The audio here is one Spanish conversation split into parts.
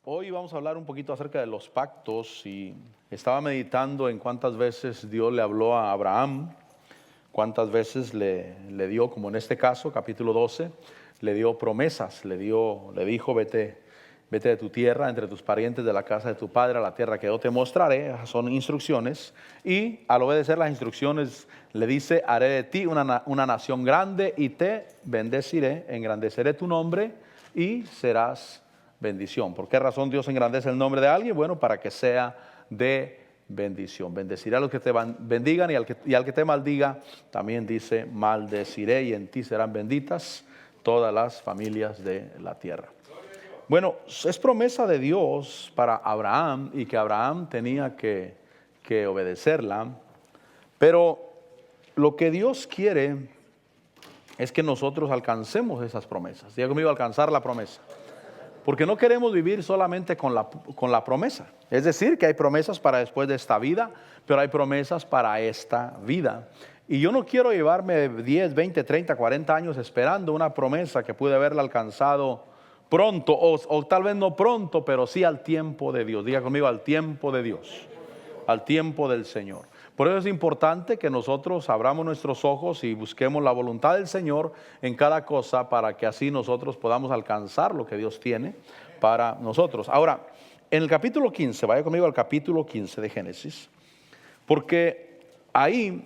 Hoy vamos a hablar un poquito acerca de los pactos y estaba meditando en cuántas veces Dios le habló a Abraham, cuántas veces le dio, como en este caso, capítulo 12, le dio promesas, le dijo, vete de tu tierra, entre tus parientes, de la casa de tu padre, a la tierra que yo te mostraré. Son instrucciones, y al obedecer las instrucciones le dice: haré de ti una nación grande y te bendeciré, engrandeceré tu nombre y serás bendición. ¿Por qué razón Dios engrandece el nombre de alguien? Bueno, para que sea de bendición. Bendeciré a los que te bendigan, y al que te maldiga también dice: maldeciré, y en ti serán benditas todas las familias de la tierra. Bueno, es promesa de Dios para Abraham, y que Abraham tenía que obedecerla. Pero lo que Dios quiere es que nosotros alcancemos esas promesas. Diga conmigo: alcanzar la promesa. Porque no queremos vivir solamente con la promesa. Es decir, que hay promesas para después de esta vida, pero hay promesas para esta vida. Y yo no quiero llevarme 10, 20, 30, 40 años esperando una promesa que pude haberla alcanzado pronto, o tal vez no pronto, pero sí al tiempo de Dios. Diga conmigo: al tiempo de Dios, al tiempo del Señor. Por eso es importante que nosotros abramos nuestros ojos y busquemos la voluntad del Señor en cada cosa, para que así nosotros podamos alcanzar lo que Dios tiene para nosotros. Ahora, en el capítulo 15, vaya conmigo al capítulo 15 de Génesis, porque ahí,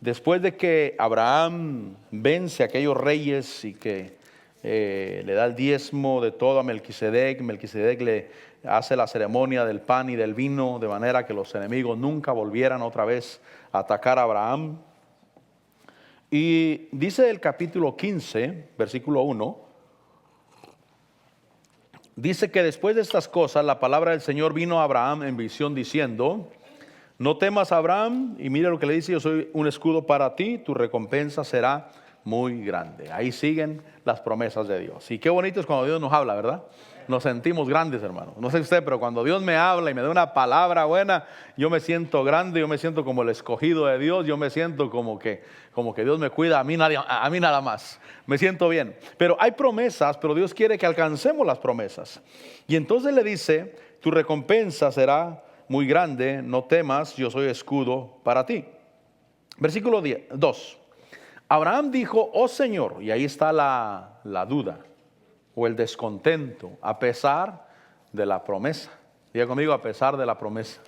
después de que Abraham vence a aquellos reyes y que le da el diezmo de todo a Melquisedec, Melquisedec le hace la ceremonia del pan y del vino, de manera que los enemigos nunca volvieran otra vez a atacar a Abraham. Y dice el capítulo 15, versículo 1, dice que después de estas cosas la palabra del Señor vino a Abraham en visión diciendo: no temas, Abraham. Y mire lo que le dice: yo soy un escudo para ti, tu recompensa será muy grande. Ahí siguen las promesas de Dios. Y qué bonito es cuando Dios nos habla, ¿verdad? Nos sentimos grandes, hermano. No sé usted, pero cuando Dios me habla y me da una palabra buena, yo me siento grande, yo me siento como el escogido de Dios, yo me siento como que Dios me cuida a mí nada más. Me siento bien. Pero hay promesas, pero Dios quiere que alcancemos las promesas. Y entonces le dice: tu recompensa será muy grande, no temas, yo soy escudo para ti. Versículo 2. Abraham dijo: oh Señor, y ahí está la duda o el descontento, a pesar de la promesa. Diga conmigo: a pesar de la promesa.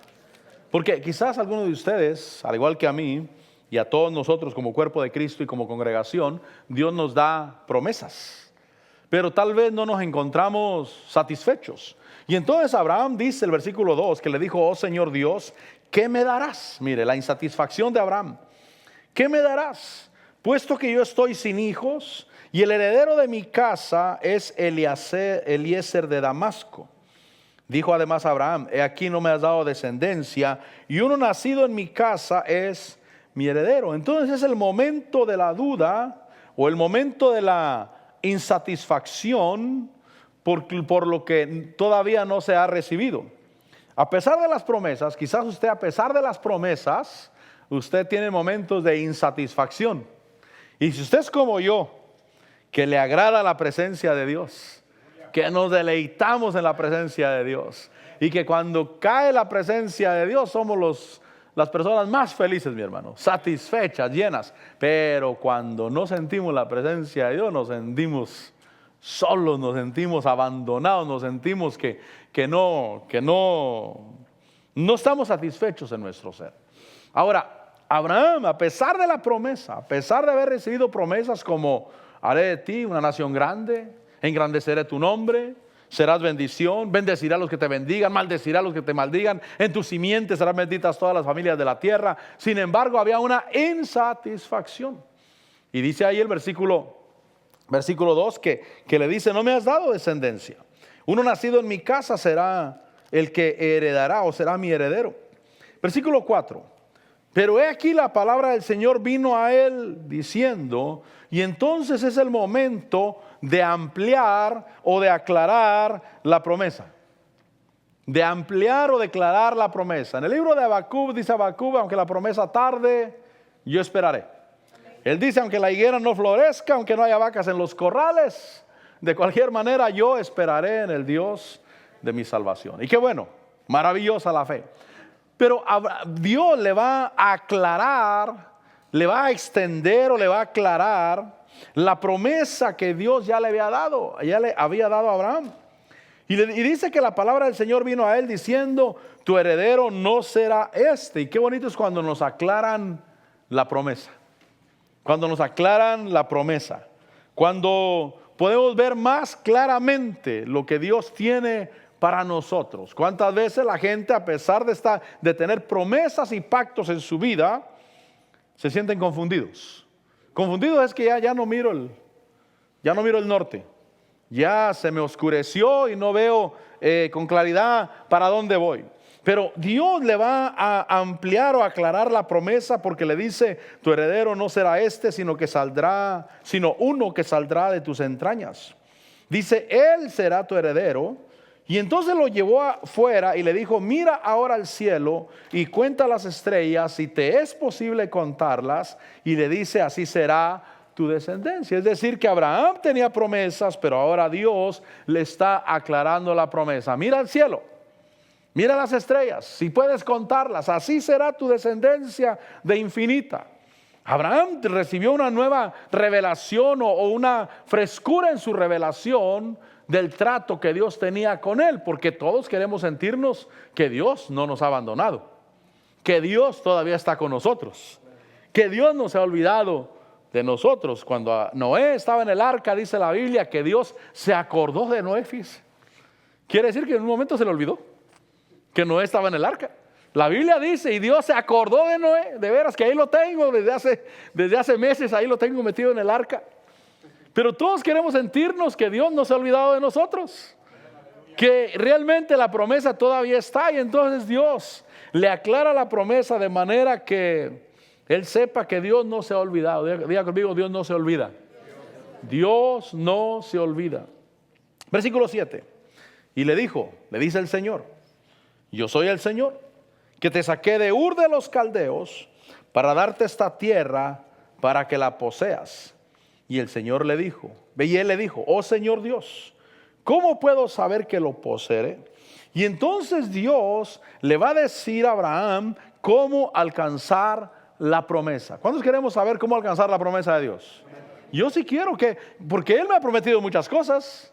Porque quizás algunos de ustedes, al igual que a mí y a todos nosotros como cuerpo de Cristo y como congregación, Dios nos da promesas, pero tal vez no nos encontramos satisfechos. Y entonces Abraham dice, el versículo 2, que le dijo: oh Señor Dios, ¿qué me darás? Mire la insatisfacción de Abraham. ¿Qué me darás? Puesto que yo estoy sin hijos, y el heredero de mi casa es Eliezer de Damasco. Dijo además Abraham: he aquí no me has dado descendencia, y uno nacido en mi casa es mi heredero. Entonces es el momento de la duda, o el momento de la insatisfacción por lo que todavía no se ha recibido. A pesar de las promesas, quizás usted, a pesar de las promesas, usted tiene momentos de insatisfacción. Y si usted es como yo, que le agrada la presencia de Dios, que nos deleitamos en la presencia de Dios, y que cuando cae la presencia de Dios somos las personas más felices, mi hermano, satisfechas, llenas. Pero cuando no sentimos la presencia de Dios, nos sentimos solos, nos sentimos abandonados, nos sentimos que no estamos satisfechos en nuestro ser. Ahora, Abraham, a pesar de la promesa, a pesar de haber recibido promesas como: haré de ti una nación grande, engrandeceré tu nombre, serás bendición, bendeciré a los que te bendigan, maldeciré a los que te maldigan, en tu simiente serán benditas todas las familias de la tierra. Sin embargo, había una insatisfacción. Y dice ahí el versículo 2 que le dice: no me has dado descendencia, uno nacido en mi casa será el que heredará, o será mi heredero. Versículo 4. Pero he aquí la palabra del Señor vino a él diciendo. Y entonces es el momento de ampliar o de aclarar la promesa. De ampliar o declarar la promesa. En el libro de Habacuc dice Habacuc: aunque la promesa tarde, yo esperaré. Él dice: aunque la higuera no florezca, aunque no haya vacas en los corrales, de cualquier manera yo esperaré en el Dios de mi salvación. Y qué bueno, maravillosa la fe. Pero Dios le va a aclarar, le va a extender o le va a aclarar la promesa que Dios ya le había dado, a Abraham. Y dice que la palabra del Señor vino a él diciendo, tu heredero no será este. Y qué bonito es cuando nos aclaran la promesa. Cuando nos aclaran la promesa. Cuando podemos ver más claramente lo que Dios tiene para nosotros. ¿Cuántas veces la gente, a pesar de tener promesas y pactos en su vida, se sienten confundidos? Confundidos es que ya no miro el norte. Ya se me oscureció y no veo con claridad para dónde voy. Pero Dios le va a ampliar o aclarar la promesa, porque le dice, tu heredero no será este, sino uno que saldrá de tus entrañas. Dice, él será tu heredero. Y entonces lo llevó afuera y le dijo, mira ahora al cielo y cuenta las estrellas, si te es posible contarlas. Y le dice, así será tu descendencia. Es decir, que Abraham tenía promesas, pero ahora Dios le está aclarando la promesa. Mira al cielo, mira las estrellas, si puedes contarlas, así será tu descendencia de infinita. Abraham recibió una nueva revelación o una frescura en su revelación del trato que Dios tenía con él, porque todos queremos sentirnos que Dios no nos ha abandonado, que Dios todavía está con nosotros, que Dios no se ha olvidado de nosotros. Cuando Noé estaba en el arca, dice la Biblia que Dios se acordó de Noé. Quiere decir que en un momento se le olvidó que Noé estaba en el arca. La Biblia dice, y Dios se acordó de Noé. De veras que ahí lo tengo desde hace meses, ahí lo tengo metido en el arca. Pero todos queremos sentirnos que Dios no se ha olvidado de nosotros, que realmente la promesa todavía está. Y entonces Dios le aclara la promesa de manera que él sepa que Dios no se ha olvidado. Diga conmigo, Dios no se olvida. Dios no se olvida. Versículo 7. Y le dice el Señor, yo soy el Señor, que te saqué de Ur de los Caldeos para darte esta tierra para que la poseas. Y el Señor le dijo, y él le dijo, oh Señor Dios, ¿cómo puedo saber que lo poseeré? Y entonces Dios le va a decir a Abraham cómo alcanzar la promesa. ¿Cuántos queremos saber cómo alcanzar la promesa de Dios? Yo sí quiero porque Él me ha prometido muchas cosas,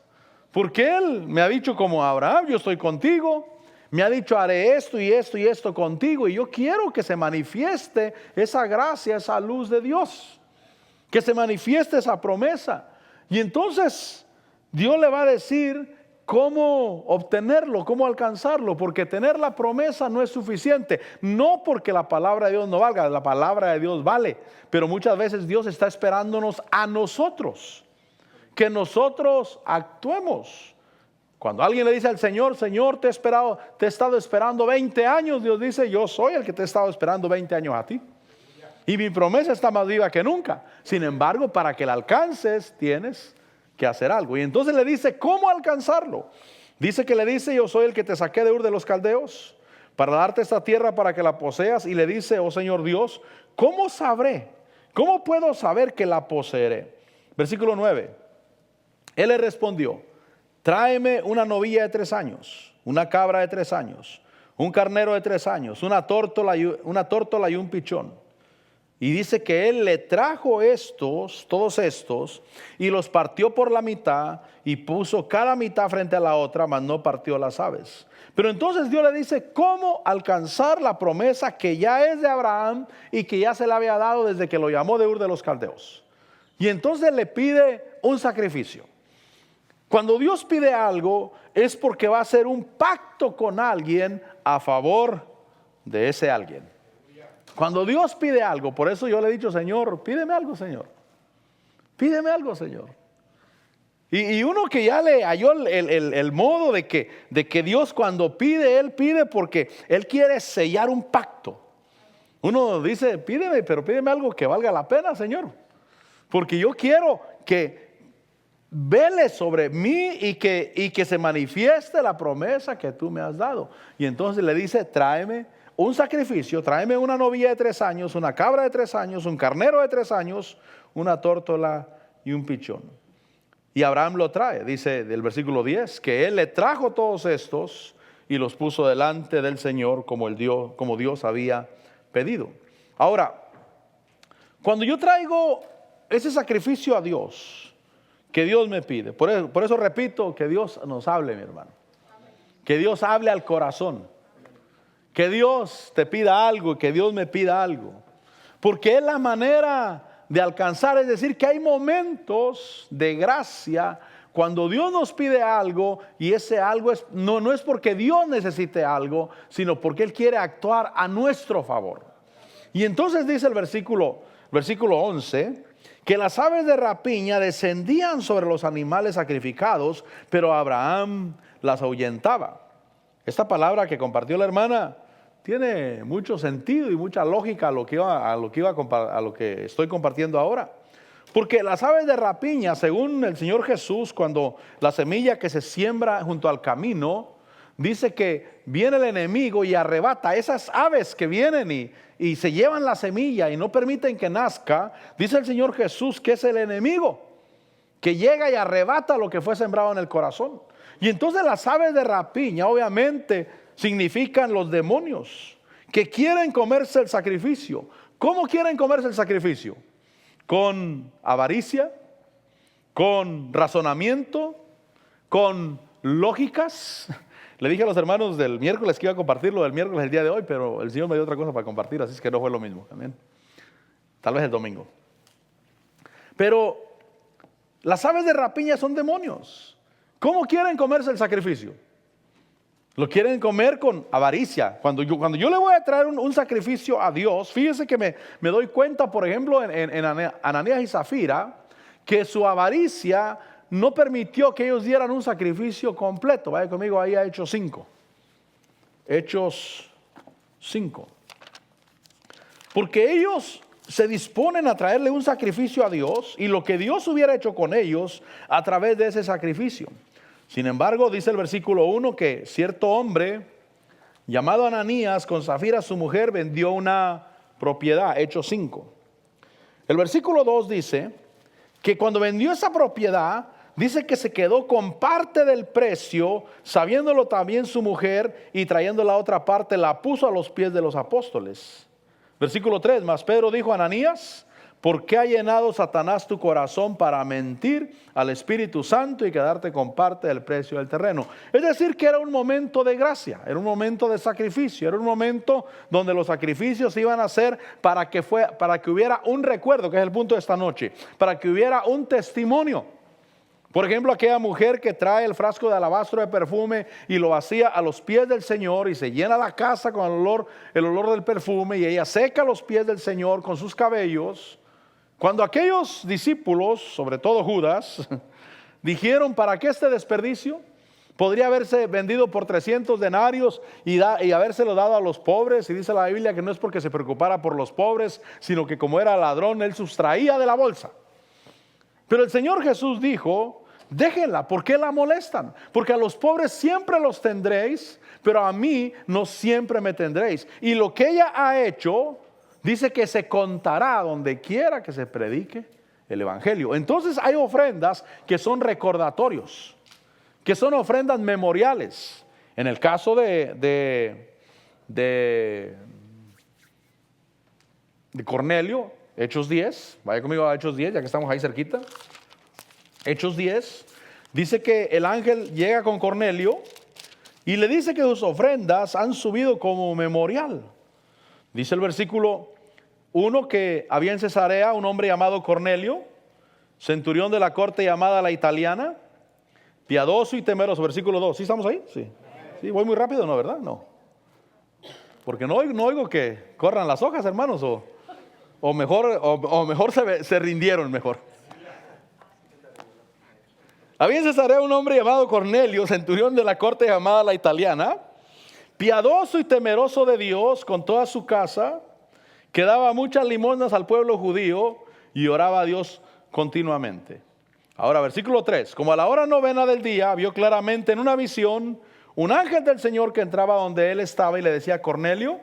porque Él me ha dicho como a Abraham, yo estoy contigo, me ha dicho haré esto y esto y esto contigo, y yo quiero que se manifieste esa gracia, esa luz de Dios, que se manifieste esa promesa. Y entonces Dios le va a decir cómo obtenerlo, cómo alcanzarlo, porque tener la promesa no es suficiente. No porque la palabra de Dios no valga, la palabra de Dios vale, pero muchas veces Dios está esperándonos a nosotros, que nosotros actuemos. Cuando alguien le dice al Señor, Señor, te he estado esperando 20 años, Dios dice, yo soy el que te he estado esperando 20 años a ti. Y mi promesa está más viva que nunca. Sin embargo, para que la alcances, tienes que hacer algo. Y entonces le dice, ¿cómo alcanzarlo? Dice, yo soy el que te saqué de Ur de los Caldeos para darte esta tierra para que la poseas. Y le dice, oh Señor Dios, ¿cómo sabré? ¿Cómo puedo saber que la poseeré? Versículo 9. Él le respondió, tráeme una novilla de 3 años, una cabra de 3 años, un carnero de 3 años, una tórtola y un pichón. Y dice que él le trajo todos estos, y los partió por la mitad, y puso cada mitad frente a la otra, mas no partió las aves. Pero entonces Dios le dice cómo alcanzar la promesa que ya es de Abraham, y que ya se le había dado desde que lo llamó de Ur de los Caldeos. Y entonces le pide un sacrificio. Cuando Dios pide algo, es porque va a hacer un pacto con alguien a favor de ese alguien. Cuando Dios pide algo, por eso yo le he dicho, Señor, pídeme algo, Señor. Pídeme algo, Señor. Y uno que ya le halló el modo de que Dios cuando pide, Él pide porque Él quiere sellar un pacto. Uno dice, pídeme, pero pídeme algo que valga la pena, Señor. Porque yo quiero que vele sobre mí y que se manifieste la promesa que tú me has dado. Y entonces le dice, tráeme un sacrificio, tráeme una novilla de 3 años, una cabra de 3 años, un carnero de 3 años, una tórtola y un pichón. Y Abraham lo trae, dice del versículo 10, que él le trajo todos estos y los puso delante del Señor como Dios había pedido. Ahora, cuando yo traigo ese sacrificio a Dios, que Dios me pide, por eso repito, que Dios nos hable, mi hermano. Que Dios hable al corazón. Que Dios te pida algo y que Dios me pida algo. Porque es la manera de alcanzar, es decir, que hay momentos de gracia cuando Dios nos pide algo y ese algo no es porque Dios necesite algo, sino porque Él quiere actuar a nuestro favor. Y entonces dice el versículo 11, que las aves de rapiña descendían sobre los animales sacrificados, pero Abraham las ahuyentaba. Esta palabra que compartió la hermana tiene mucho sentido y mucha lógica a lo que estoy compartiendo ahora. Porque las aves de rapiña, según el Señor Jesús, cuando la semilla que se siembra junto al camino, dice que viene el enemigo y arrebata esas aves que vienen y se llevan la semilla y no permiten que nazca. Dice el Señor Jesús que es el enemigo que llega y arrebata lo que fue sembrado en el corazón. Y entonces las aves de rapiña obviamente significan los demonios que quieren comerse el sacrificio. ¿Cómo quieren comerse el sacrificio? Con avaricia, con razonamiento, con lógicas. Le dije a los hermanos del miércoles que iba a compartir lo del miércoles el día de hoy, pero el Señor me dio otra cosa para compartir, así es que no fue lo mismo. Amén. Tal vez el domingo. Pero las aves de rapiña son demonios. ¿Cómo quieren comerse el sacrificio? Lo quieren comer con avaricia. Cuando yo le voy a traer un sacrificio a Dios, fíjese que me doy cuenta, por ejemplo, en Ananías y Zafira, que su avaricia no permitió que ellos dieran un sacrificio completo. Vaya conmigo ahí a Hechos 5. Hechos 5. Porque ellos se disponen a traerle un sacrificio a Dios y lo que Dios hubiera hecho con ellos a través de ese sacrificio. Sin embargo, dice el versículo 1 que cierto hombre llamado Ananías con Zafira su mujer vendió una propiedad. Hechos 5. El versículo 2 dice que cuando vendió esa propiedad, dice que se quedó con parte del precio, sabiéndolo también su mujer, y trayendo la otra parte la puso a los pies de los apóstoles. Versículo 3, mas Pedro dijo a Ananías, ¿por qué ha llenado Satanás tu corazón para mentir al Espíritu Santo y quedarte con parte del precio del terreno? Es decir, que era un momento de gracia, era un momento de sacrificio, era un momento donde los sacrificios iban a ser para que hubiera un recuerdo, que es el punto de esta noche, para que hubiera un testimonio. Por ejemplo, aquella mujer que trae el frasco de alabastro de perfume y lo vacía a los pies del Señor y se llena la casa con el olor del perfume, y ella seca los pies del Señor con sus cabellos. Cuando aquellos discípulos, sobre todo Judas, dijeron, ¿para qué este desperdicio? Podría haberse vendido por 300 denarios y habérselo dado a los pobres. Y dice la Biblia que no es porque se preocupara por los pobres, sino que como era ladrón, él sustraía de la bolsa. Pero el Señor Jesús dijo, déjenla, ¿por qué la molestan? Porque a los pobres siempre los tendréis, pero a mí no siempre me tendréis. Y lo que ella ha hecho, dice que se contará donde quiera que se predique el Evangelio. Entonces hay ofrendas que son recordatorios, que son ofrendas memoriales. En el caso de Cornelio, Hechos 10, vaya conmigo a Hechos 10, ya que estamos ahí cerquita. Hechos 10, dice que el ángel llega con Cornelio y le dice que sus ofrendas han subido como memorial. Dice el versículo 1 que había en Cesarea un hombre llamado Cornelio, centurión de la corte llamada la italiana, piadoso y temeroso. Versículo 2, ¿sí estamos ahí? Sí. ¿Sí? ¿Voy muy rápido? No, ¿verdad? No. Porque no oigo que corran las hojas, hermanos, o mejor se rindieron mejor. Había en Cesarea un hombre llamado Cornelio, centurión de la corte llamada la italiana, piadoso y temeroso de Dios con toda su casa, que daba muchas limosnas al pueblo judío y oraba a Dios continuamente. Ahora, versículo 3, como a la hora novena del día, vio claramente en una visión un ángel del Señor que entraba donde él estaba y le decía, Cornelio.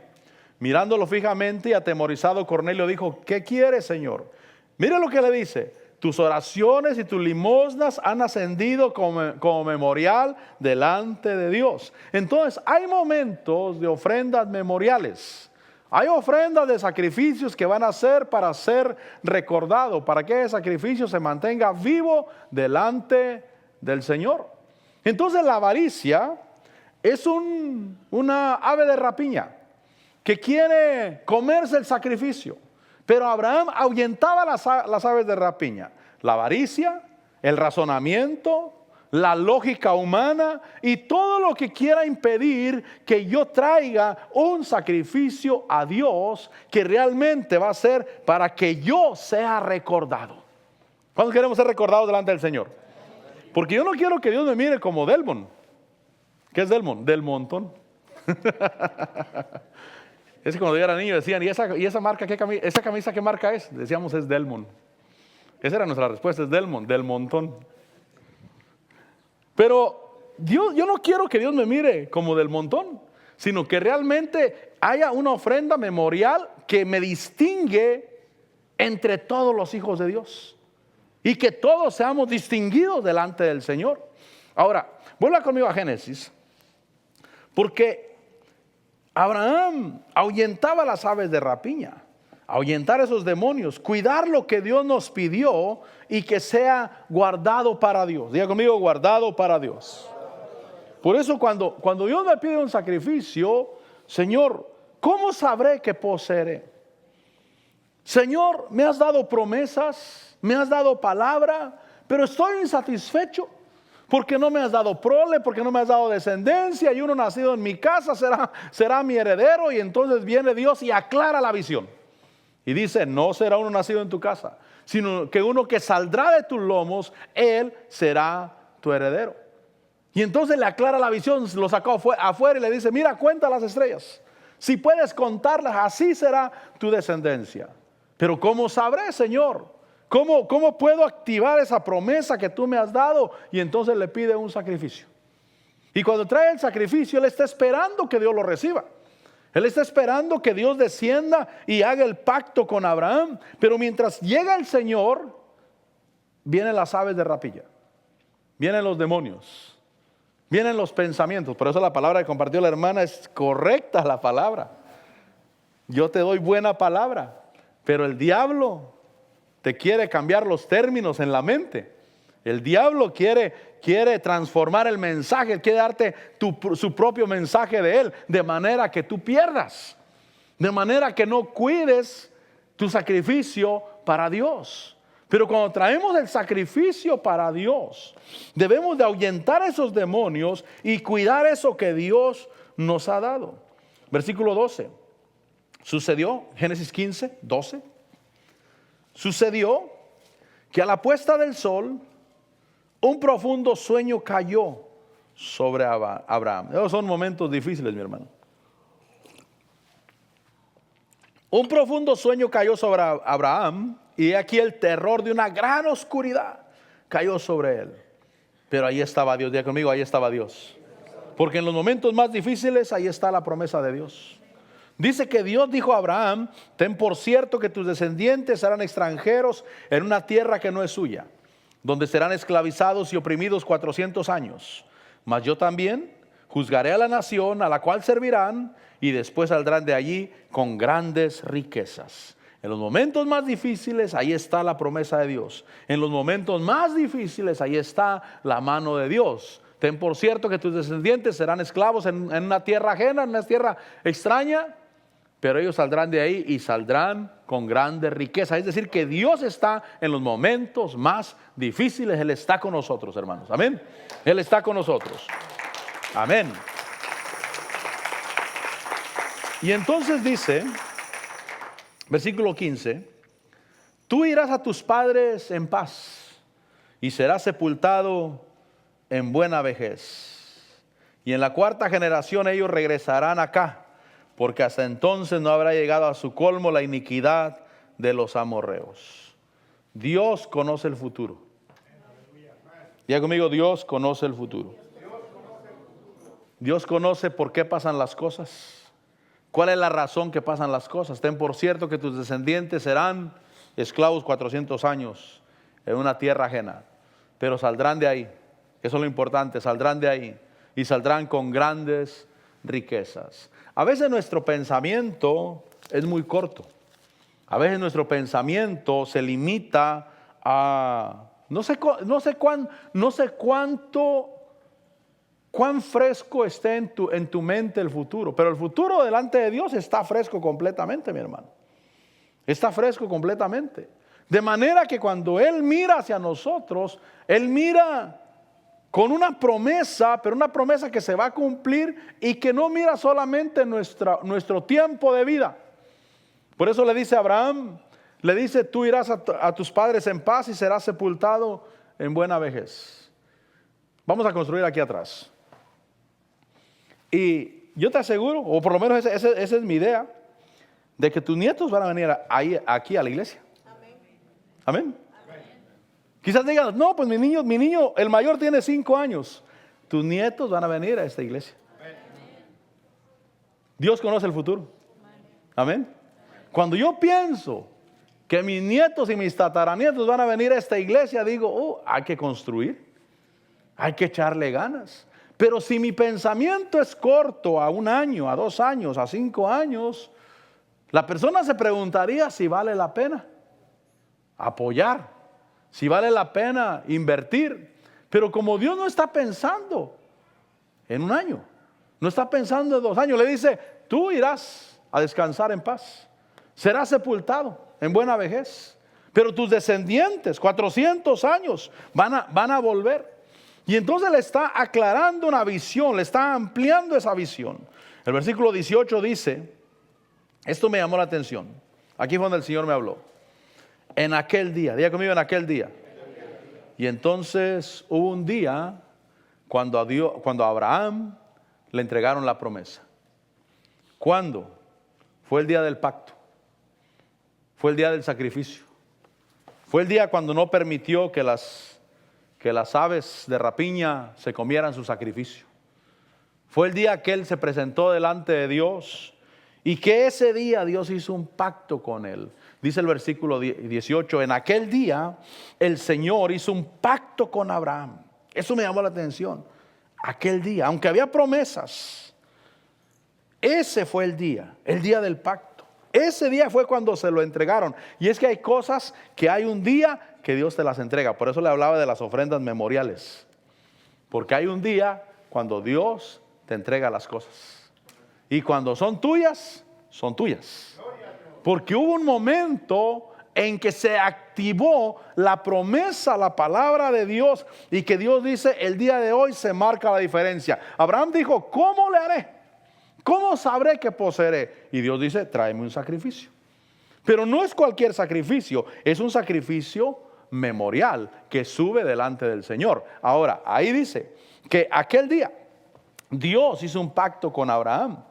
Mirándolo fijamente y atemorizado, Cornelio dijo, ¿qué quiere, Señor? Mire lo que le dice, Tus oraciones y tus limosnas han ascendido como memorial delante de Dios. Entonces hay momentos de ofrendas memoriales. Hay ofrendas de sacrificios que van a ser para ser recordado, para que ese sacrificio se mantenga vivo delante del Señor. Entonces la avaricia es una ave de rapiña que quiere comerse el sacrificio. Pero Abraham ahuyentaba las aves de rapiña. La avaricia, el razonamiento, la lógica humana y todo lo que quiera impedir que yo traiga un sacrificio a Dios que realmente va a ser para que yo sea recordado. ¿Cuándo queremos ser recordados delante del Señor? Porque yo no quiero que Dios me mire como Delmon. ¿Qué es Delmon? Del montón. Es que cuando yo era niño decían, ¿y esa marca esa camisa qué marca es? Decíamos, es Delmon. Esa era nuestra respuesta, es Delmon, del montón. Pero yo no quiero que Dios me mire como del montón, sino que realmente haya una ofrenda memorial que me distingue entre todos los hijos de Dios. Y que todos seamos distinguidos delante del Señor. Ahora, vuelva conmigo a Génesis, porque Abraham ahuyentaba las aves de rapiña, ahuyentar esos demonios, cuidar lo que Dios nos pidió y que sea guardado para Dios. Diga conmigo, guardado para Dios. Por eso cuando Dios me pide un sacrificio, Señor, ¿cómo sabré que poseeré? Señor, me has dado promesas, me has dado palabra, pero estoy insatisfecho. Porque no me has dado prole, porque no me has dado descendencia, y uno nacido en mi casa será mi heredero. Y entonces viene Dios y aclara la visión. Y dice, no será uno nacido en tu casa, sino que uno que saldrá de tus lomos, él será tu heredero. Y entonces le aclara la visión, lo sacó afuera y le dice, mira, cuenta las estrellas. Si puedes contarlas, así será tu descendencia. Pero ¿cómo sabré, Señor? ¿Cómo puedo activar esa promesa que tú me has dado? Y entonces le pide un sacrificio. Y cuando trae el sacrificio, él está esperando que Dios lo reciba. Él está esperando que Dios descienda y haga el pacto con Abraham. Pero mientras llega el Señor, vienen las aves de rapiña, vienen los demonios, vienen los pensamientos. Por eso la palabra que compartió la hermana es correcta, la palabra. Yo te doy buena palabra, pero el diablo te quiere cambiar los términos en la mente. El diablo quiere transformar el mensaje, quiere darte su propio mensaje de él, de manera que tú pierdas, de manera que no cuides tu sacrificio para Dios. Pero cuando traemos el sacrificio para Dios, debemos de ahuyentar esos demonios y cuidar eso que Dios nos ha dado. Versículo 12. Sucedió, Génesis 15, 12. Sucedió que a la puesta del sol un profundo sueño cayó sobre Abraham. Esos son momentos difíciles, mi hermano. Un profundo sueño cayó sobre Abraham y aquí el terror de una gran oscuridad cayó sobre él. Pero ahí estaba Dios, diga conmigo, ahí estaba Dios. Porque en los momentos más difíciles ahí está la promesa de Dios. Dice que Dios dijo a Abraham, ten por cierto que tus descendientes serán extranjeros en una tierra que no es suya, donde serán esclavizados y oprimidos 400 años. Mas yo también juzgaré a la nación a la cual servirán y después saldrán de allí con grandes riquezas. En los momentos más difíciles, ahí está la promesa de Dios. En los momentos más difíciles, ahí está la mano de Dios. Ten por cierto que tus descendientes serán esclavos en una tierra ajena, en una tierra extraña. Pero ellos saldrán de ahí y saldrán con grande riqueza. Es decir, que Dios está en los momentos más difíciles. Él está con nosotros, hermanos. Amén. Él está con nosotros. Amén. Y entonces dice, versículo 15, tú irás a tus padres en paz y serás sepultado en buena vejez. Y en la cuarta generación ellos regresarán acá, porque hasta entonces no habrá llegado a su colmo la iniquidad de los amorreos. Dios conoce el futuro. Diga conmigo, Dios conoce el futuro. Dios conoce por qué pasan las cosas. ¿Cuál es la razón que pasan las cosas? Ten por cierto que tus descendientes serán esclavos 400 años en una tierra ajena, pero saldrán de ahí. Eso es lo importante, saldrán de ahí y saldrán con grandes riquezas. A veces nuestro pensamiento es muy corto. A veces nuestro pensamiento se limita a no sé cuán fresco esté en tu mente el futuro, pero el futuro delante de Dios está fresco completamente, mi hermano. Está fresco completamente. De manera que cuando Él mira hacia nosotros, Él mira con una promesa, pero una promesa que se va a cumplir y que no mira solamente nuestro tiempo de vida. Por eso le dice a Abraham, le dice, tú irás a tus padres en paz y serás sepultado en buena vejez. Vamos a construir aquí atrás. Y yo te aseguro, o por lo menos esa es mi idea, de que tus nietos van a venir aquí a la iglesia. Amén. Quizás digan, no, pues mi niño, el mayor tiene 5 años. Tus nietos van a venir a esta iglesia. Dios conoce el futuro. Amén. Cuando yo pienso que mis nietos y mis tataranietos van a venir a esta iglesia, digo, hay que construir, hay que echarle ganas. Pero si mi pensamiento es corto a 1 año, a 2 años, a 5 años, la persona se preguntaría si vale la pena apoyar, si vale la pena invertir. Pero como Dios no está pensando en 1 año, no está pensando en 2 años, le dice, tú irás a descansar en paz, serás sepultado en buena vejez, pero tus descendientes, 400 años, van a volver. Y entonces le está aclarando una visión, le está ampliando esa visión. El versículo 18 dice, esto me llamó la atención, aquí fue donde el Señor me habló. En aquel día, diga conmigo, en aquel día. Y entonces hubo un día cuando a Abraham le entregaron la promesa. ¿Cuándo? Fue el día del pacto. Fue el día del sacrificio. Fue el día cuando no permitió que las aves de rapiña se comieran su sacrificio. Fue el día que él se presentó delante de Dios y que ese día Dios hizo un pacto con él. Dice el versículo 18, en aquel día el Señor hizo un pacto con Abraham. Eso me llamó la atención. Aquel día, aunque había promesas, ese fue el día del pacto. Ese día fue cuando se lo entregaron. Y es que hay cosas que hay un día que Dios te las entrega. Por eso le hablaba de las ofrendas memoriales. Porque hay un día cuando Dios te entrega las cosas. Y cuando son tuyas, son tuyas. Porque hubo un momento en que se activó la promesa, la palabra de Dios. Y que Dios dice, el día de hoy se marca la diferencia. Abraham dijo, ¿cómo le haré? ¿Cómo sabré que poseeré? Y Dios dice, tráeme un sacrificio. Pero no es cualquier sacrificio, es un sacrificio memorial que sube delante del Señor. Ahora, ahí dice que aquel día Dios hizo un pacto con Abraham.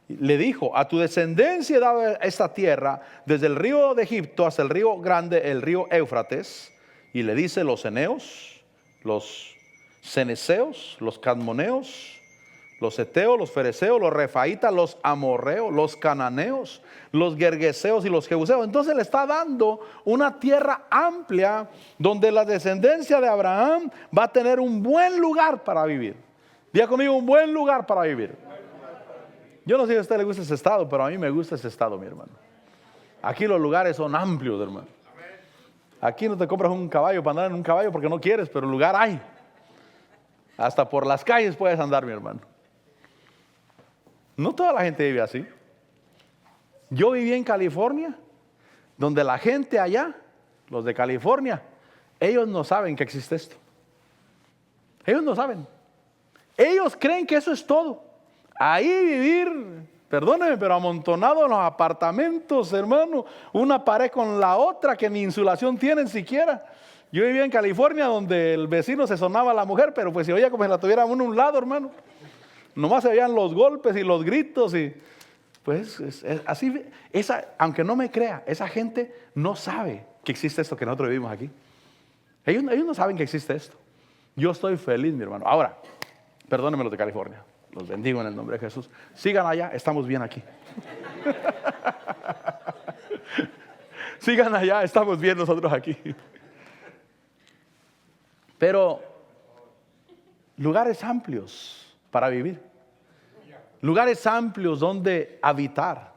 Le dijo, a tu descendencia he dado esta tierra, desde el río de Egipto hasta el río grande, el río Éufrates. Y le dice los eneos, los ceneseos, los cadmoneos, los heteos, los fereceos, los refaitas, los amorreos, los cananeos, los gergeseos y los jebuseos. Entonces le está dando una tierra amplia donde la descendencia de Abraham va a tener un buen lugar para vivir. Diga conmigo, un buen lugar para vivir. Yo no sé si a usted le gusta ese estado, pero a mí me gusta ese estado, mi hermano. Aquí los lugares son amplios, hermano. Aquí no te compras un caballo para andar en un caballo porque no quieres, pero lugar hay. Hasta por las calles puedes andar, mi hermano. No toda la gente vive así. Yo viví en California, donde la gente allá, los de California, ellos no saben que existe esto. Ellos no saben. Ellos creen que eso es todo. Ahí vivir, perdónenme, pero amontonado en los apartamentos, hermano, una pared con la otra que ni insulación tienen siquiera. Yo vivía en California donde el vecino se sonaba a la mujer, pero pues se oía como si la tuviera uno a un lado, hermano. Nomás se veían los golpes y los gritos y pues así, aunque no me crea, esa gente no sabe que existe esto que nosotros vivimos aquí. Ellos no saben que existe esto. Yo estoy feliz, mi hermano. Ahora, perdónenme los de California, los bendigo en el nombre de Jesús. Sigan allá, estamos bien aquí. Sigan allá, estamos bien nosotros aquí. Pero lugares amplios para vivir. Lugares amplios donde habitar.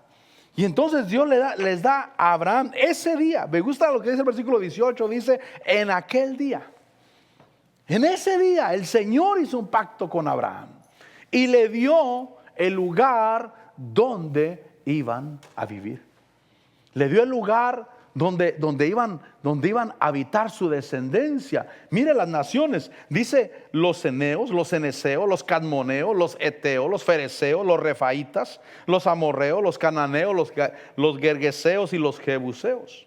Y entonces Dios les da a Abraham ese día. Me gusta lo que dice el versículo 18. Dice, en aquel día. En ese día el Señor hizo un pacto con Abraham. Y le dio el lugar donde iban a vivir. Le dio el lugar donde iban a habitar su descendencia. Mire las naciones, dice los ceneos, los ceneseos, los cadmoneos, los eteos, los fereceos, los refaitas, los amorreos, los cananeos, los gergeseos y los jebuseos.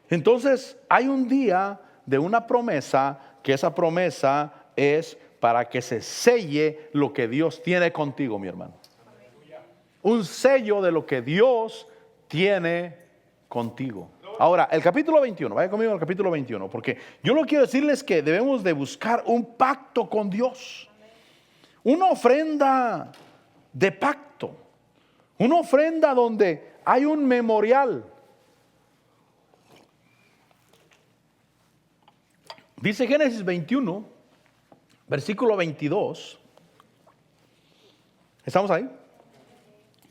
Entonces hay un día de una promesa, que esa promesa es para que se selle lo que Dios tiene contigo, mi hermano. Un sello de lo que Dios tiene contigo. Ahora, el capítulo 21, vaya conmigo al capítulo 21, porque yo lo quiero decirles que debemos de buscar un pacto con Dios. Una ofrenda de pacto. Una ofrenda donde hay un memorial. Dice Génesis 21, versículo 22. ¿Estamos ahí?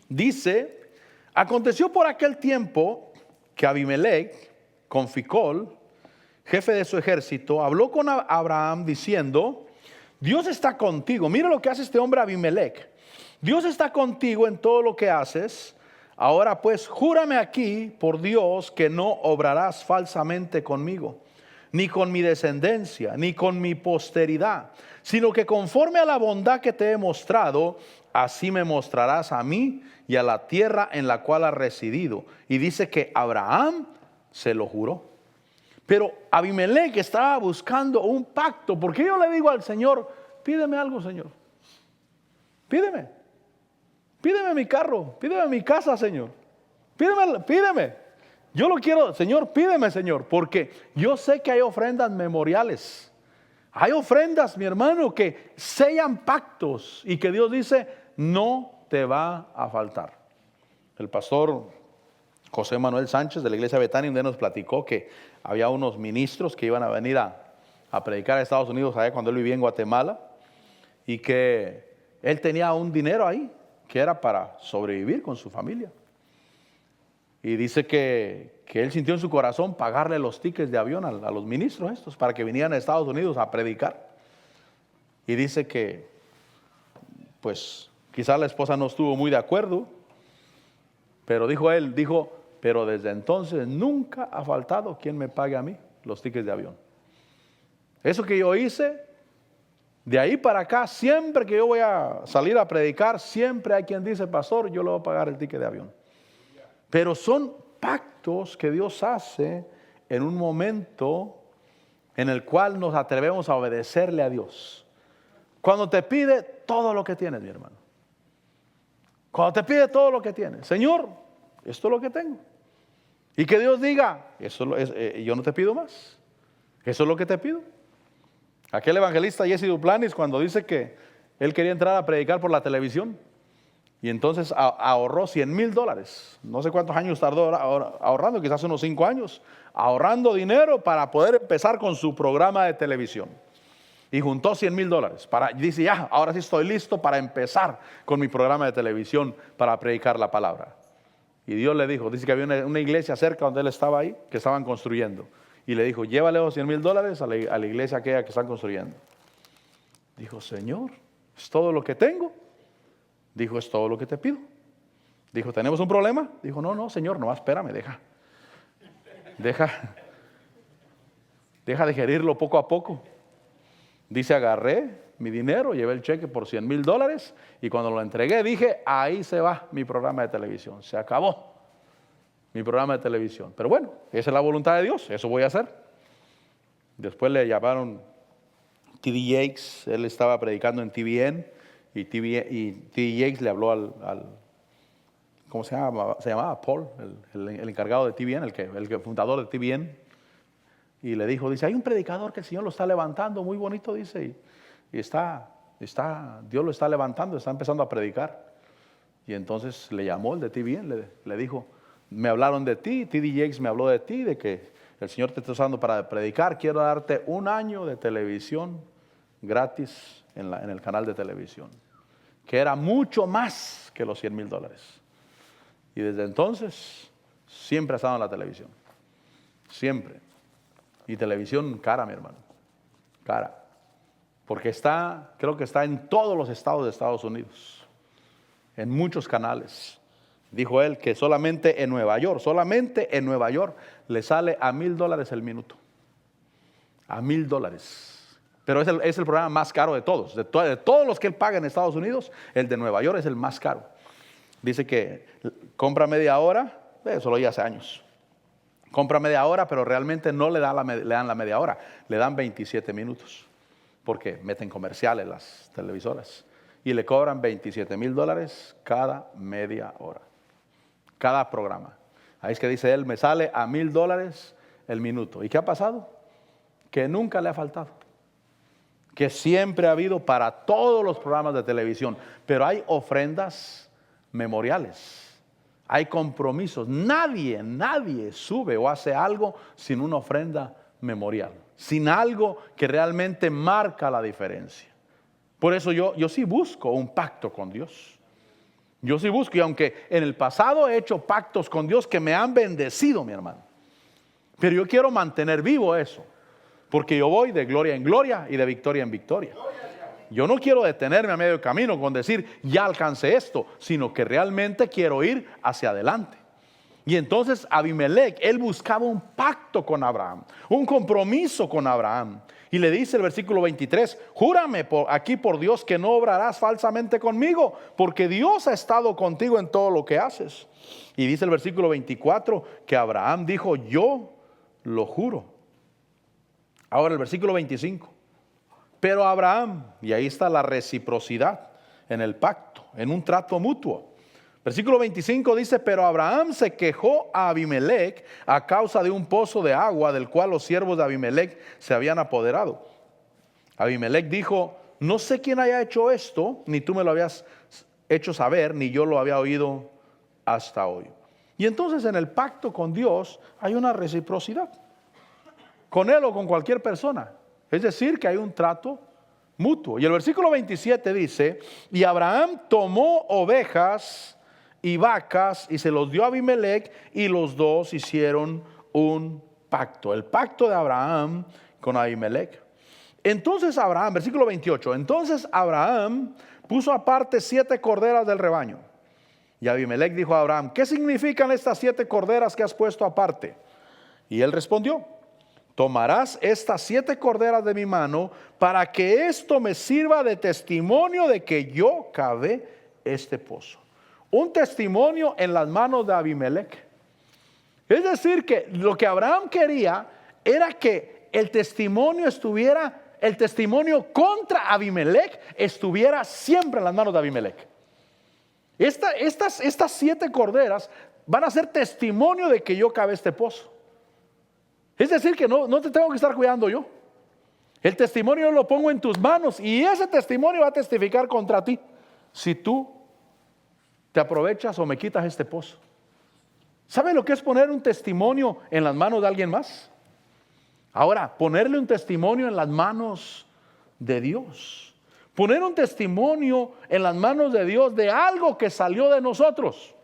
Dice, aconteció por aquel tiempo que Abimelech, con Ficol, jefe de su ejército, habló con Abraham diciendo, Dios está contigo. Mira lo que hace este hombre Abimelech. Dios está contigo en todo lo que haces. Ahora pues, júrame aquí por Dios que no obrarás falsamente conmigo, ni con mi descendencia, ni con mi posteridad, sino que conforme a la bondad que te he mostrado, así me mostrarás a mí y a la tierra en la cual has residido. Y dice que Abraham se lo juró. Pero Abimelech estaba buscando un pacto, porque yo le digo al Señor, pídeme algo, Señor. Pídeme mi carro, pídeme mi casa, Señor. Pídeme. Yo lo quiero, Señor, pídeme, Señor, porque yo sé que hay ofrendas memoriales. Hay ofrendas, mi hermano, que sellan pactos y que Dios dice, no te va a faltar. El pastor José Manuel Sánchez de la iglesia Betania nos platicó que había unos ministros que iban a venir a predicar a Estados Unidos allá cuando él vivía en Guatemala, y que él tenía un dinero ahí que era para sobrevivir con su familia. Y dice que él sintió en su corazón pagarle los tickets de avión a los ministros estos para que vinieran a Estados Unidos a predicar. Y dice que, pues, quizás la esposa no estuvo muy de acuerdo, pero dijo, pero desde entonces nunca ha faltado quien me pague a mí los tickets de avión. Eso que yo hice, de ahí para acá, siempre que yo voy a salir a predicar, siempre hay quien dice, pastor, yo le voy a pagar el ticket de avión. Pero son pactos que Dios hace en un momento en el cual nos atrevemos a obedecerle a Dios. Cuando te pide todo lo que tienes, mi hermano. Cuando te pide todo lo que tienes. Señor, esto es lo que tengo. Y que Dios diga, yo no te pido más. Eso es lo que te pido. Aquel evangelista Jesse Duplantis, cuando dice que él quería entrar a predicar por la televisión, y entonces ahorró $100,000. No sé cuántos años tardó ahorrando, quizás unos 5 años, ahorrando dinero para poder empezar con su programa de televisión. Y juntó $100,000. Dice, ya, ahora sí estoy listo para empezar con mi programa de televisión para predicar la palabra. Y Dios le dijo, dice que había una iglesia cerca donde él estaba ahí, que estaban construyendo. Y le dijo, llévale los $100,000 a la iglesia aquella que están construyendo. Dijo, Señor, es todo lo que tengo. Dijo, es todo lo que te pido. Dijo, ¿tenemos un problema? Dijo, no, Señor, no, espérame, deja digerirlo poco a poco. Dice, agarré mi dinero, llevé el cheque por $100,000 y cuando lo entregué dije, ahí se va mi programa de televisión, se acabó mi programa de televisión. Pero bueno, esa es la voluntad de Dios, eso voy a hacer. Después le llamaron T.D. Jakes, él estaba predicando en TBN. Y T.D. Jakes le habló al ¿cómo se llama? Se llamaba Paul, el encargado de TBN, el fundador de TBN. Y le dijo, dice, hay un predicador que el Señor lo está levantando, muy bonito, dice, y Dios lo está levantando, está empezando a predicar. Y entonces le llamó el de TBN, le dijo, me hablaron de ti, T.D. Jakes me habló de ti, de que el Señor te está usando para predicar, quiero darte 1 año de televisión gratis en el canal de televisión, que era mucho más que los $100,000. Y desde entonces siempre ha estado en la televisión, siempre. Y televisión cara, mi hermano, cara, porque creo que está en todos los estados de Estados Unidos, en muchos canales. Dijo él que solamente en Nueva York le sale a $1,000 el minuto, a $1,000. Pero es el programa más caro de todos, de todos los que él paga en Estados Unidos, el de Nueva York es el más caro. Dice que compra media hora, eso lo oí hace años. Compra media hora, pero realmente no le dan la media hora, le dan 27 minutos, porque meten comerciales las televisoras y le cobran $27,000 cada media hora, cada programa. Ahí es que dice él, me sale a $1,000 el minuto. ¿Y qué ha pasado? Que nunca le ha faltado, que siempre ha habido para todos los programas de televisión, pero hay ofrendas memoriales, hay compromisos. Nadie sube o hace algo sin una ofrenda memorial, sin algo que realmente marca la diferencia. Por eso yo sí busco un pacto con Dios. Yo sí busco, y aunque en el pasado he hecho pactos con Dios que me han bendecido, mi hermano, pero yo quiero mantener vivo eso, porque yo voy de gloria en gloria y de victoria en victoria. Yo no quiero detenerme a medio camino con decir, ya alcancé esto, sino que realmente quiero ir hacia adelante. Y entonces Abimelech, él buscaba un pacto con Abraham, un compromiso con Abraham. Y le dice el versículo 23, júrame aquí por Dios que no obrarás falsamente conmigo, porque Dios ha estado contigo en todo lo que haces. Y dice el versículo 24 que Abraham dijo, yo lo juro. Ahora el versículo 25. Pero Abraham, y ahí está la reciprocidad en el pacto, en un trato mutuo. Versículo 25 dice, pero Abraham se quejó a Abimelech a causa de un pozo de agua del cual los siervos de Abimelech se habían apoderado. Abimelech dijo, no sé quién haya hecho esto, ni tú me lo habías hecho saber, ni yo lo había oído hasta hoy. Y entonces en el pacto con Dios hay una reciprocidad, con él o con cualquier persona. Es decir, que hay un trato mutuo. Y el versículo 27 dice, y Abraham tomó ovejas y vacas y se los dio a Abimelech, y los dos hicieron un pacto. El pacto de Abraham con Abimelech. Entonces Abraham, versículo 28, entonces Abraham puso aparte 7 corderas del rebaño. Y Abimelech dijo a Abraham, ¿qué significan estas 7 corderas que has puesto aparte? Y él respondió, tomarás estas 7 corderas de mi mano para que esto me sirva de testimonio de que yo cavé este pozo. Un testimonio en las manos de Abimelech. Es decir, que lo que Abraham quería era que el testimonio contra Abimelech estuviera siempre en las manos de Abimelech. Estas 7 corderas van a ser testimonio de que yo cavé este pozo. Es decir, que no te tengo que estar cuidando yo. El testimonio yo lo pongo en tus manos, y ese testimonio va a testificar contra ti si tú te aprovechas o me quitas este pozo. ¿Sabe lo que es poner un testimonio en las manos de alguien más? Ahora, ponerle un testimonio en las manos de Dios. Poner un testimonio en las manos de Dios de algo que salió de nosotros.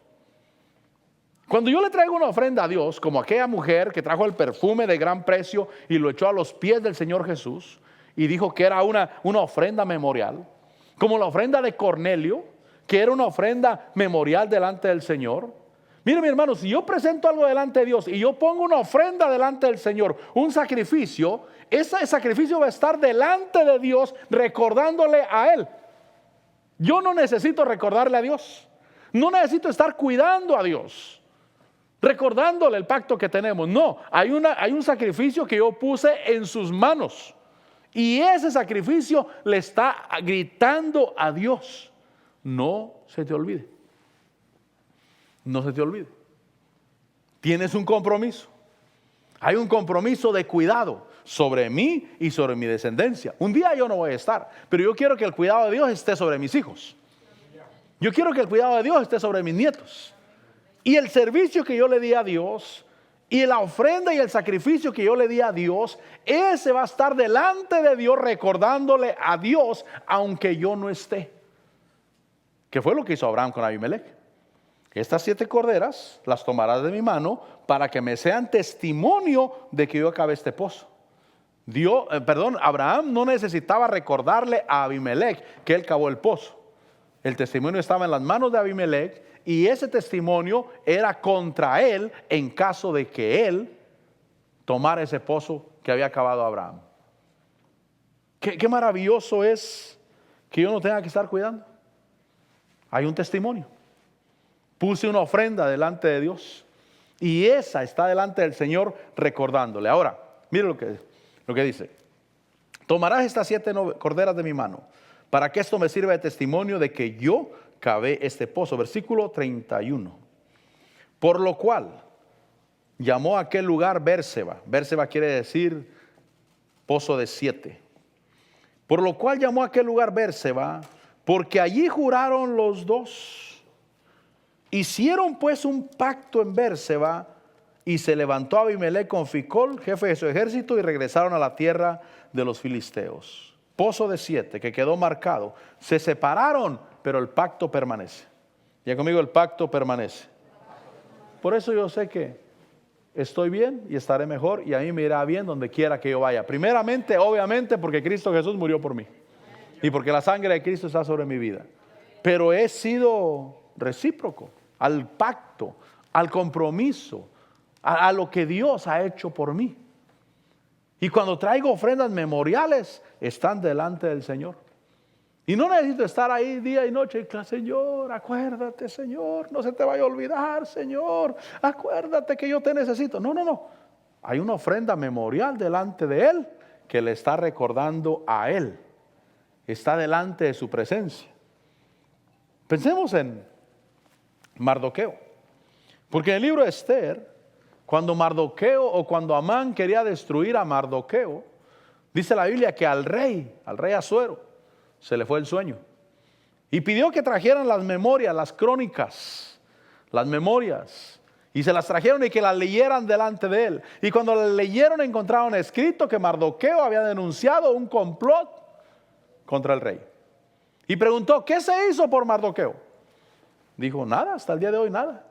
Cuando yo le traigo una ofrenda a Dios, como aquella mujer que trajo el perfume de gran precio y lo echó a los pies del Señor Jesús y dijo que era una ofrenda memorial, como la ofrenda de Cornelio, que era una ofrenda memorial delante del Señor. Mire, mi hermano, si yo presento algo delante de Dios y yo pongo una ofrenda delante del Señor, un sacrificio, ese sacrificio va a estar delante de Dios recordándole a Él. Yo no necesito recordarle a Dios, no necesito estar cuidando a Dios, recordándole el pacto que tenemos. No, hay un sacrificio que yo puse en sus manos, y ese sacrificio le está gritando a Dios, no se te olvide. No se te olvide. Tienes un compromiso. Hay un compromiso de cuidado sobre mí y sobre mi descendencia. Un día yo no voy a estar, pero yo quiero que el cuidado de Dios esté sobre mis hijos. Yo quiero que el cuidado de Dios esté sobre mis nietos. Y el servicio que yo le di a Dios Y la ofrenda y el sacrificio que yo le di a Dios, ese va a estar delante de Dios recordándole a Dios aunque yo no esté. ¿Qué fue lo que hizo Abraham con Abimelech? Estas 7 corderas las tomarás de mi mano para que me sean testimonio de que yo acabé este pozo. Abraham no necesitaba recordarle a Abimelech que él cavó el pozo. El testimonio estaba en las manos de Abimelech y ese testimonio era contra él en caso de que él tomara ese pozo que había cavado Abraham. Qué maravilloso es que yo no tenga que estar cuidando. Hay un testimonio. Puse una ofrenda delante de Dios y esa está delante del Señor recordándole. Ahora, mire lo que dice. Tomarás estas 7 corderas de mi mano para que esto me sirva de testimonio de que yo cavé este pozo. Versículo 31. Por lo cual llamó a aquel lugar Bérseba. Bérseba quiere decir pozo de 7. Por lo cual llamó a aquel lugar Bérseba, porque allí juraron los dos. Hicieron pues un pacto en Bérseba y se levantó Abimelech con Ficol, jefe de su ejército, y regresaron a la tierra de los filisteos. Pozo de 7 que quedó marcado. Se separaron, pero el pacto permanece. Ya conmigo, el pacto permanece. Por eso yo sé que estoy bien y estaré mejor y a mí me irá bien donde quiera que yo vaya. Primeramente, obviamente, porque Cristo Jesús murió por mí y porque la sangre de Cristo está sobre mi vida. Pero he sido recíproco al pacto, al compromiso, a lo que Dios ha hecho por mí. Y cuando traigo ofrendas memoriales, están delante del Señor. Y no necesito estar ahí día y noche. Señor, acuérdate, Señor, no se te vaya a olvidar, Señor, acuérdate que yo te necesito. No. Hay una ofrenda memorial delante de Él que le está recordando a Él. Está delante de su presencia. Pensemos en Mardoqueo. Porque en el libro de Esther, cuando Mardoqueo o cuando Amán quería destruir a Mardoqueo, dice la Biblia que al rey Asuero, se le fue el sueño. Y pidió que trajeran las memorias, las crónicas, las memorias. Y se las trajeron y que las leyeran delante de él. Y cuando las leyeron encontraron escrito que Mardoqueo había denunciado un complot contra el rey. Y preguntó, ¿qué se hizo por Mardoqueo? Dijo, nada, hasta el día de hoy nada.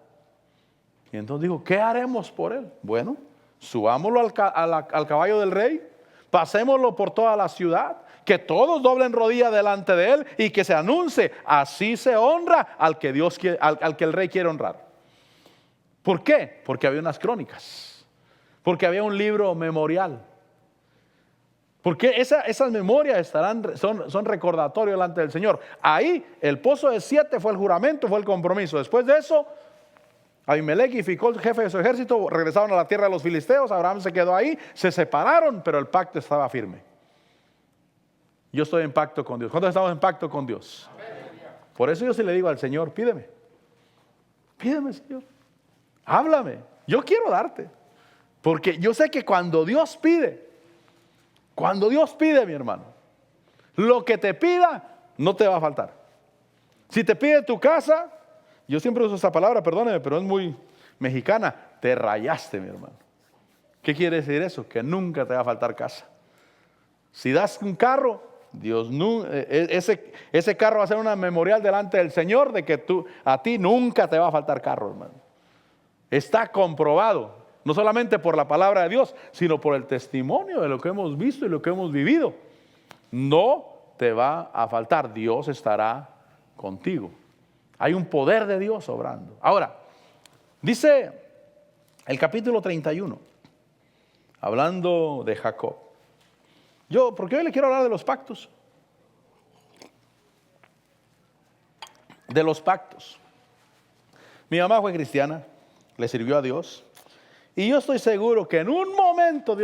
Y entonces dijo, ¿qué haremos por él? Bueno, subámoslo al caballo del rey, pasémoslo por toda la ciudad, que todos doblen rodilla delante de él y que se anuncie, así se honra al que Dios quiere, al que el rey quiere honrar. ¿Por qué? Porque había unas crónicas, porque había un libro memorial. Porque esas memorias son recordatorio delante del Señor. Ahí el pozo de 7 fue el juramento, fue el compromiso. Después de eso, Abimelech y Ficol, jefe de su ejército, regresaron a la tierra de los filisteos. Abraham se quedó ahí, se separaron, pero el pacto estaba firme. Yo estoy en pacto con Dios. ¿Cuántos estamos en pacto con Dios? Por eso yo sí le digo al Señor, pídeme, Señor, háblame, yo quiero darte. Porque yo sé que cuando Dios pide, mi hermano, lo que te pida no te va a faltar. Si te pide tu casa, yo siempre uso esa palabra, perdóneme, pero es muy mexicana, te rayaste, mi hermano. ¿Qué quiere decir eso? Que nunca te va a faltar casa. Si das un carro, Dios ese carro va a ser una memorial delante del Señor de que a ti nunca te va a faltar carro, hermano. Está comprobado, no solamente por la palabra de Dios, sino por el testimonio de lo que hemos visto y lo que hemos vivido. No te va a faltar, Dios estará contigo. Hay un poder de Dios obrando. Ahora, dice el capítulo 31, hablando de Jacob. Porque hoy le quiero hablar de los pactos. De los pactos. Mi mamá fue cristiana, le sirvió a Dios. Y yo estoy seguro que en un momento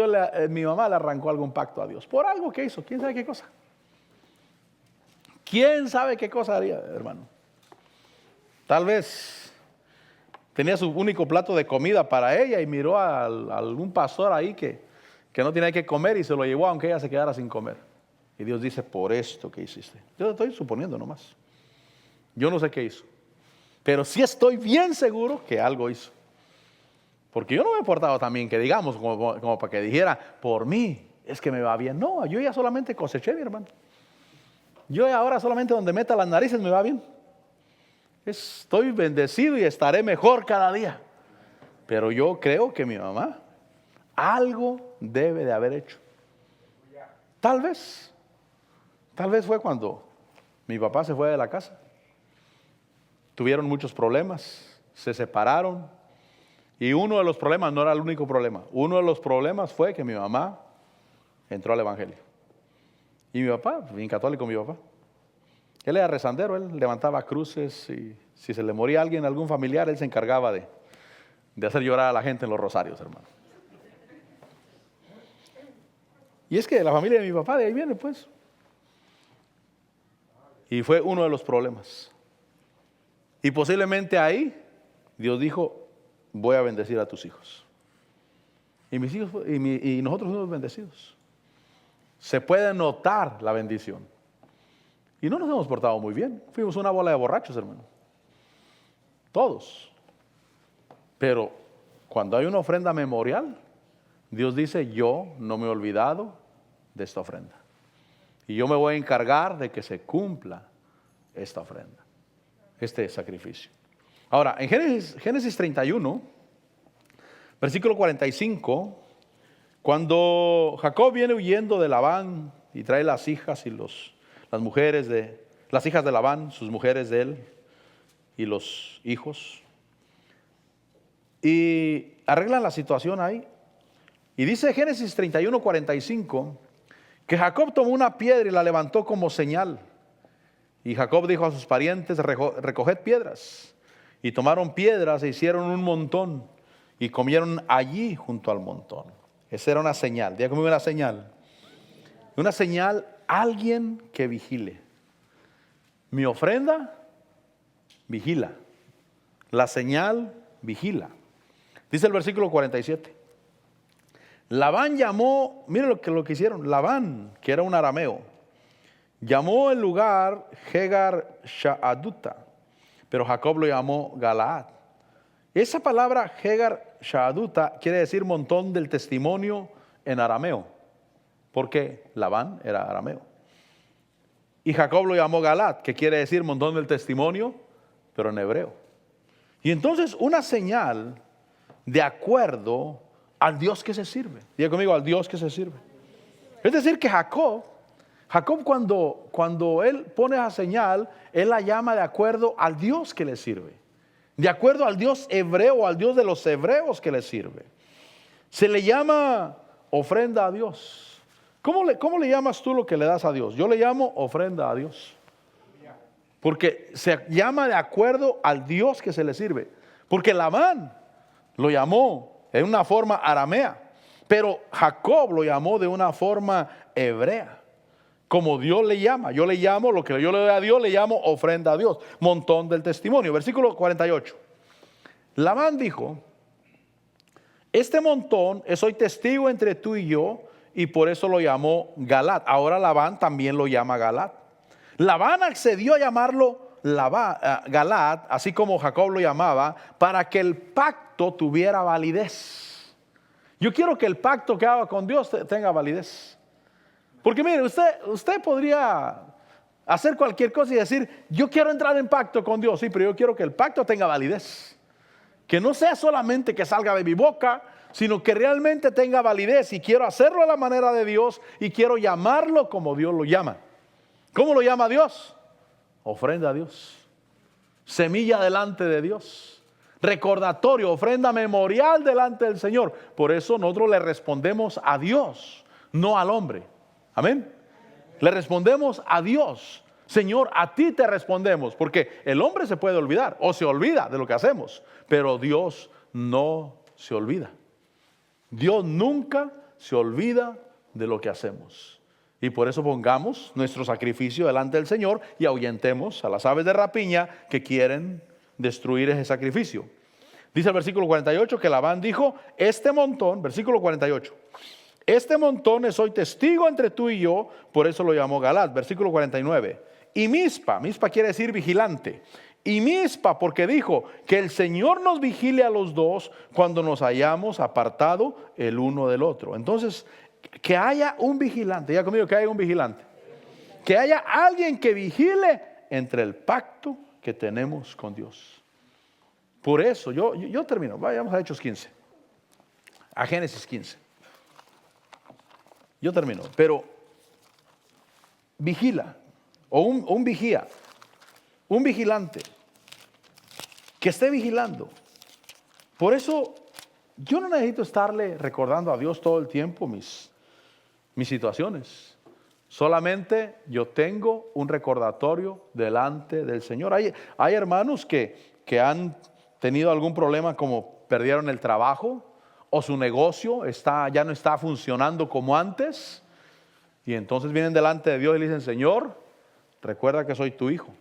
mi mamá le arrancó algún pacto a Dios. Por algo que hizo, ¿quién sabe qué cosa? ¿Quién sabe qué cosa haría, hermano? Tal vez tenía su único plato de comida para ella y miró a algún pastor ahí que no tenía que comer y se lo llevó aunque ella se quedara sin comer. Y Dios dice, por esto que hiciste. Yo estoy suponiendo nomás. Yo no sé qué hizo. Pero sí estoy bien seguro que algo hizo. Porque yo no me he portado tan bien que digamos, como para que dijera, por mí es que me va bien. No, yo ya solamente coseché, mi hermano. Yo ahora solamente donde meta las narices me va bien. Estoy bendecido y estaré mejor cada día. Pero yo creo que mi mamá algo debe de haber hecho. Tal vez fue cuando mi papá se fue de la casa. Tuvieron muchos problemas, se separaron. Y uno de los problemas no era el único problema. Uno de los problemas fue que mi mamá entró al evangelio. Y mi papá, bien católico mi papá. Él era rezandero, él levantaba cruces y si se le moría alguien, algún familiar, él se encargaba de hacer llorar a la gente en los rosarios, hermano. Y es que la familia de mi papá de ahí viene, pues. Y fue uno de los problemas. Y posiblemente ahí Dios dijo, voy a bendecir a tus hijos. Y mis hijos y nosotros fuimos bendecidos. Se puede notar la bendición. Y no nos hemos portado muy bien. Fuimos una bola de borrachos, hermano. Todos. Pero cuando hay una ofrenda memorial, Dios dice, yo no me he olvidado de esta ofrenda. Y yo me voy a encargar de que se cumpla esta ofrenda, este sacrificio. Ahora, en Génesis 31, versículo 45, cuando Jacob viene huyendo de Labán y trae las hijas y las hijas de Labán, sus mujeres de él y los hijos, y arreglan la situación ahí. Y dice Génesis 31, 45, que Jacob tomó una piedra y la levantó como señal. Y Jacob dijo a sus parientes, recoged piedras. Y tomaron piedras e hicieron un montón y comieron allí junto al montón. Esa era una señal. Diga conmigo una señal. Una señal, alguien que vigile. Mi ofrenda, vigila. La señal, vigila. Dice el versículo 47. Labán llamó, mire lo que hicieron. Labán, que era un arameo, llamó el lugar Jegar Shaaduta, pero Jacob lo llamó Galaad. Esa palabra Jegar Shaaduta quiere decir montón del testimonio en arameo, porque Labán era arameo. Y Jacob lo llamó Galaad, que quiere decir montón del testimonio, pero en hebreo. Y entonces una señal de acuerdo al Dios que se sirve. Diga conmigo, al Dios que se sirve. Es decir, que Jacob cuando él pone esa señal, él la llama de acuerdo al Dios que le sirve. De acuerdo al Dios hebreo, al Dios de los hebreos que le sirve. Se le llama ofrenda a Dios. ¿Cómo le llamas tú lo que le das a Dios? Yo le llamo ofrenda a Dios. Porque se llama de acuerdo al Dios que se le sirve. Porque Labán lo llamó en una forma aramea, pero Jacob lo llamó de una forma hebrea. Como Dios le llama. Yo le llamo, lo que yo le doy a Dios, le llamo ofrenda a Dios. Montón del testimonio. Versículo 48. Labán dijo, este montón es hoy testigo entre tú y yo, y por eso lo llamó Galaad. Ahora Labán también lo llama Galaad. Labán accedió a llamarlo Galaad, así como Jacob lo llamaba, para que el pacto tuviera validez. Yo quiero que el pacto que haga con Dios tenga validez. Porque mire, usted podría hacer cualquier cosa y decir, yo quiero entrar en pacto con Dios. Sí, pero yo quiero que el pacto tenga validez. Que no sea solamente que salga de mi boca, sino que realmente tenga validez. Y quiero hacerlo a la manera de Dios y quiero llamarlo como Dios lo llama. ¿Cómo lo llama Dios? Ofrenda a Dios. Semilla delante de Dios. Recordatorio, ofrenda memorial delante del Señor. Por eso nosotros le respondemos a Dios, no al hombre. Amén. Le respondemos a Dios. Señor, a ti te respondemos. Porque el hombre se puede olvidar o se olvida de lo que hacemos. Pero Dios no se olvida. Dios nunca se olvida de lo que hacemos. Y por eso pongamos nuestro sacrificio delante del Señor y ahuyentemos a las aves de rapiña que quieren destruir ese sacrificio. Dice el versículo 48 que Labán dijo, este montón, versículo 48, este montón es hoy testigo entre tú y yo, por eso lo llamó Galaad. Versículo 49, y Mizpa quiere decir vigilante, y Mizpa, porque dijo que el Señor nos vigile a los dos cuando nos hayamos apartado el uno del otro. Entonces, que haya un vigilante, ya conmigo, que haya un vigilante, que haya alguien que vigile entre el pacto que tenemos con Dios. Por eso, yo termino, vayamos a Hechos 15, a Génesis 15. Yo termino, pero vigila, o un vigía, un vigilante, que esté vigilando. Por eso, yo no necesito estarle recordando a Dios todo el tiempo mis situaciones. Solamente yo tengo un recordatorio delante del Señor. Hay hermanos que han tenido algún problema, como perdieron el trabajo o su negocio ya no está funcionando como antes, y entonces vienen delante de Dios y le dicen: Señor, recuerda que soy tu hijo,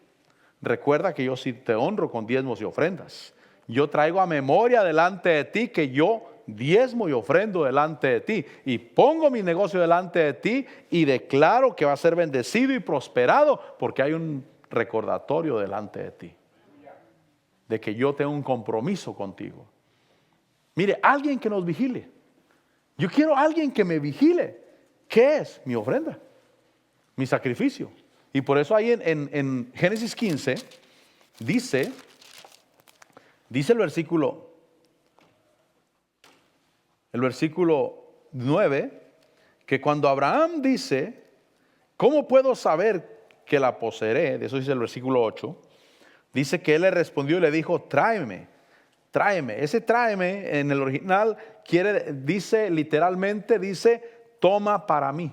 recuerda que yo sí te honro con diezmos y ofrendas. Yo traigo a memoria delante de ti que yo diezmo y ofrendo delante de ti, y pongo mi negocio delante de ti, y declaro que va a ser bendecido y prosperado, porque hay un recordatorio delante de ti de que yo tengo un compromiso contigo. Mire, alguien que nos vigile. Yo quiero alguien que me vigile. ¿Qué es? Mi ofrenda, mi sacrificio. Y por eso ahí en Génesis 15 dice el versículo 9, que cuando Abraham dice: ¿cómo puedo saber que la poseeré? De eso dice el versículo 8. Dice que él le respondió y le dijo: tráeme. Ese tráeme en el original literalmente dice: toma para mí.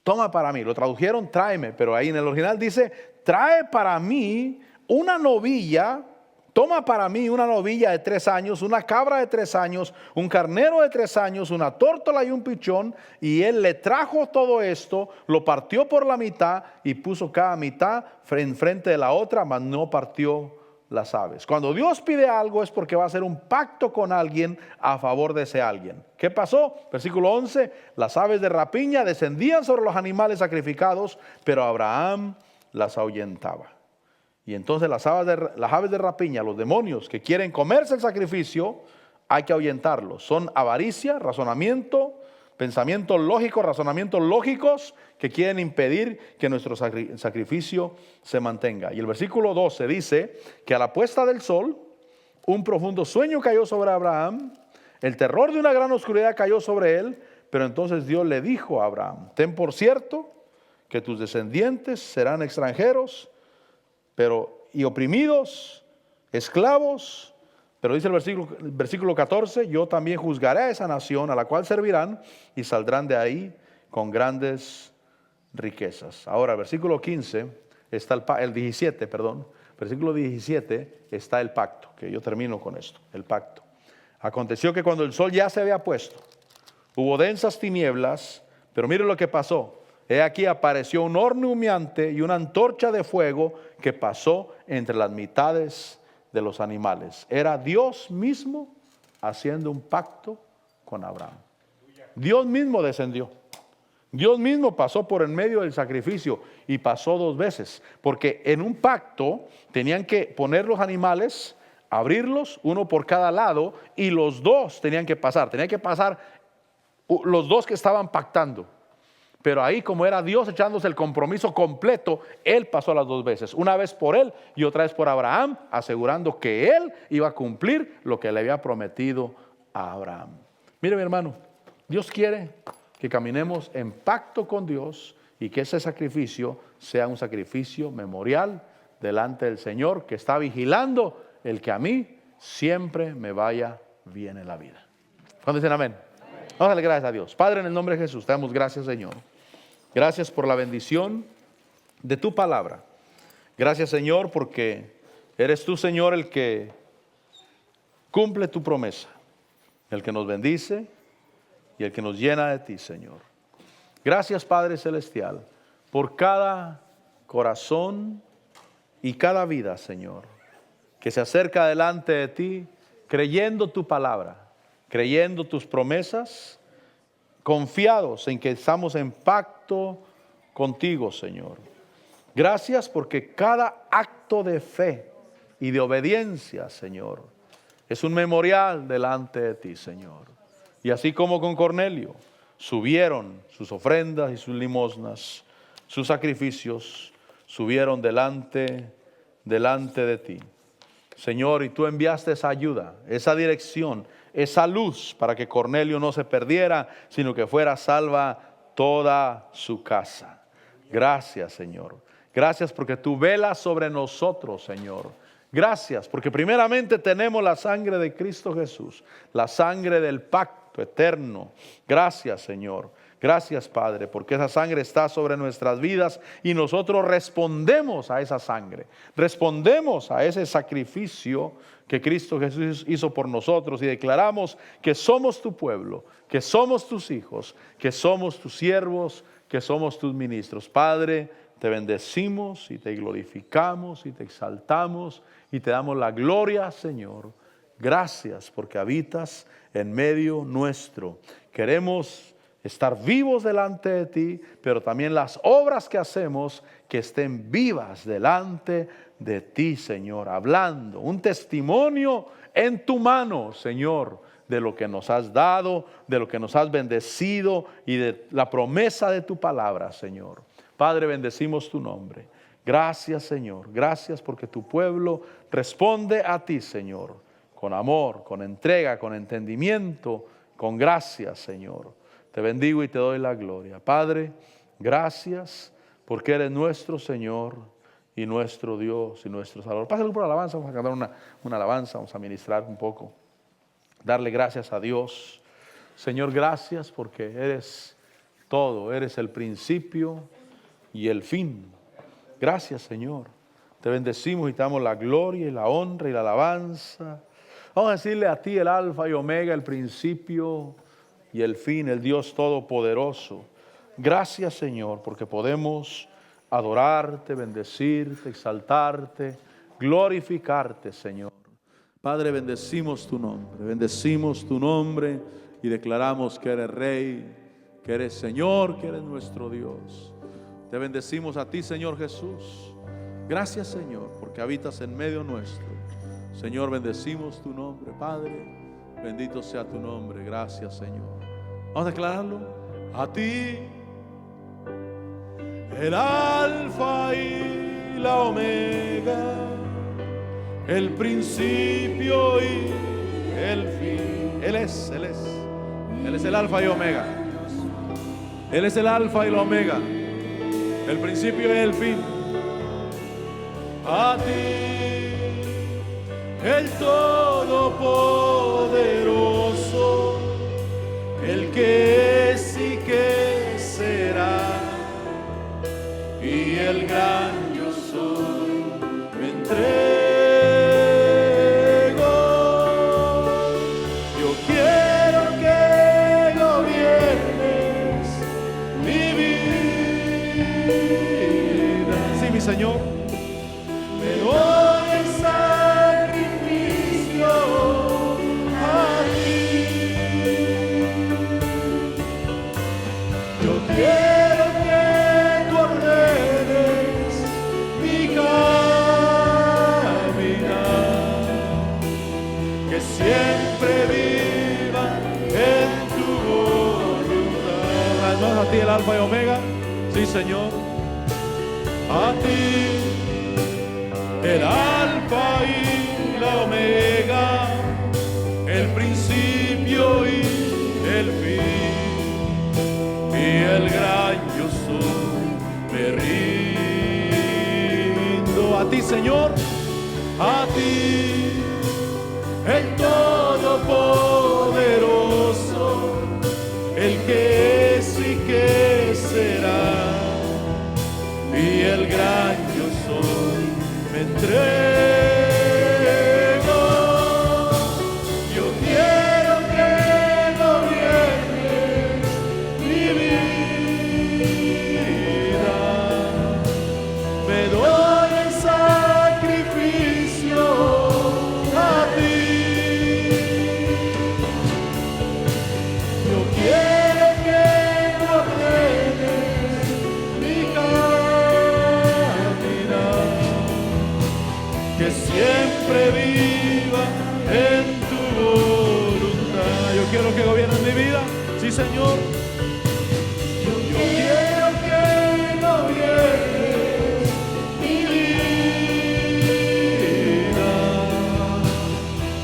Toma para mí. Lo tradujeron tráeme, pero ahí en el original dice: trae para mí una novilla. Toma para mí una novilla de 3 años, una cabra de 3 años, un carnero de 3 años, una tórtola y un pichón. Y él le trajo todo esto, lo partió por la mitad y puso cada mitad enfrente de la otra, mas no partió las aves. Cuando Dios pide algo es porque va a hacer un pacto con alguien a favor de ese alguien. ¿Qué pasó? Versículo 11: las aves de rapiña descendían sobre los animales sacrificados, pero Abraham las ahuyentaba. Y entonces las aves de rapiña, los demonios que quieren comerse el sacrificio, hay que ahuyentarlos. Son avaricia, pensamientos lógicos, razonamientos lógicos que quieren impedir que nuestro sacrificio se mantenga. Y el versículo 12 dice que a la puesta del sol, un profundo sueño cayó sobre Abraham, el terror de una gran oscuridad cayó sobre él, pero entonces Dios le dijo a Abraham: ten por cierto que tus descendientes serán extranjeros y oprimidos, esclavos. Pero dice el versículo 14: yo también juzgaré a esa nación a la cual servirán, y saldrán de ahí con grandes riquezas. Ahora, el versículo 15 está versículo 17 está el pacto, que yo termino con esto, el pacto. Aconteció que cuando el sol ya se había puesto, hubo densas tinieblas, pero mire lo que pasó. He aquí apareció un horno humeante y una antorcha de fuego que pasó entre las mitades de los animales. Era Dios mismo haciendo un pacto con Abraham. Dios mismo descendió. Dios mismo pasó por en medio del sacrificio, y pasó 2 veces, porque en un pacto tenían que poner los animales, abrirlos, uno por cada lado, y los dos tenían que pasar los dos que estaban pactando. Pero ahí, como era Dios echándose el compromiso completo, Él pasó las 2 veces. Una vez por él y otra vez por Abraham, asegurando que Él iba a cumplir lo que le había prometido a Abraham. Mire, mi hermano, Dios quiere que caminemos en pacto con Dios, y que ese sacrificio sea un sacrificio memorial delante del Señor, que está vigilando el que a mí siempre me vaya bien en la vida. ¿Cuándo dicen amén? Vamos a darle gracias a Dios. Padre, en el nombre de Jesús, te damos gracias, Señor. Gracias por la bendición de tu palabra. Gracias, Señor, porque eres tú, Señor, el que cumple tu promesa, el que nos bendice y el que nos llena de ti, Señor. Gracias, Padre Celestial, por cada corazón y cada vida, Señor, que se acerca delante de ti creyendo tu palabra, creyendo tus promesas, confiados en que estamos en pacto contigo, Señor. Gracias porque cada acto de fe y de obediencia, Señor, es un memorial delante de ti, Señor. Y así como con Cornelio, subieron sus ofrendas y sus limosnas, sus sacrificios, subieron delante de ti. Señor, y tú enviaste esa ayuda, esa dirección, esa luz para que Cornelio no se perdiera, sino que fuera salva toda su casa. Gracias, Señor. Gracias porque tú velas sobre nosotros, Señor. Gracias porque primeramente tenemos la sangre de Cristo Jesús, la sangre del pacto eterno. Gracias, Señor. Gracias, Padre, porque esa sangre está sobre nuestras vidas y nosotros respondemos a esa sangre. Respondemos a ese sacrificio que Cristo Jesús hizo por nosotros y declaramos que somos tu pueblo, que somos tus hijos, que somos tus siervos, que somos tus ministros. Padre, te bendecimos y te glorificamos y te exaltamos y te damos la gloria, Señor. Gracias porque habitas en medio nuestro. Queremos estar vivos delante de ti, pero también las obras que hacemos que estén vivas delante de ti, Señor, hablando un testimonio en tu mano, Señor, de lo que nos has dado, de lo que nos has bendecido y de la promesa de tu palabra, Señor. Padre, bendecimos tu nombre. Gracias, Señor. Gracias porque tu pueblo responde a ti, Señor, con amor, con entrega, con entendimiento, con gracia, Señor. Te bendigo y te doy la gloria. Padre, gracias porque eres nuestro Señor y nuestro Dios y nuestro Salvador. Pásale por la alabanza, vamos a cantar una alabanza, vamos a ministrar un poco. Darle gracias a Dios. Señor, gracias porque eres todo, eres el principio y el fin. Gracias, Señor. Te bendecimos y te damos la gloria y la honra y la alabanza. Vamos a decirle a ti el alfa y omega, el principio y el fin, el Dios todopoderoso. Gracias, Señor, porque podemos adorarte, bendecirte, exaltarte, glorificarte, Señor. Padre, bendecimos tu nombre y declaramos que eres Rey, que eres Señor, que eres nuestro Dios. Te bendecimos a ti, Señor Jesús. Gracias, Señor, porque habitas en medio nuestro. Señor, bendecimos tu nombre, Padre. Bendito sea tu nombre. Gracias, Señor. Vamos a declararlo. A ti, el alfa y la omega, el principio y el fin. Él es el alfa y omega. Él es el alfa y la omega, el principio y el fin. A ti, el todopoderoso, el que es y que será, y el gran yo soy, me entrego. Yo quiero que gobiernes mi vida. Sí, mi Señor. Me doy en sacrificio a ti. Yo quiero que tú ordenes mi caminar, que siempre viva en tu voluntad. ¿No es a ti el alfa y omega? Sí, Señor. A ti el alfa y la omega, el principio y el fin, y el gran yo soy, me rindo a ti, Señor, a ti, el todopoderoso, el que es y que será, y el gran yo soy, me entrego. Yo quiero que gobiernes mi vida. Me doy en sacrificio a ti. Yo quiero que ordenes mi camino, que siempre viva en tu voluntad. Yo quiero que gobiernes mi vida, sí, Señor. Yo quiero que gobiernes mi vida.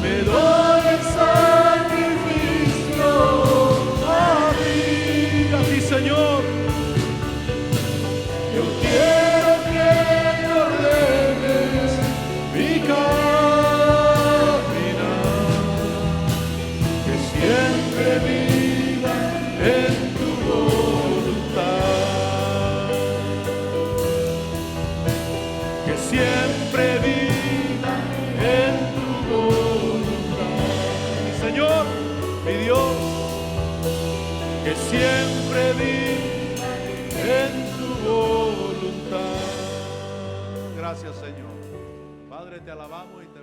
Me doy el sacrificio a ti, Señor. Yo quiero que ordenes mi caminar, que siempre viva en tu voluntad, que siempre viva en tu voluntad. Mi Señor, mi Dios, que siempre viva en tu voluntad. Gracias, Señor. Padre, te alabamos y te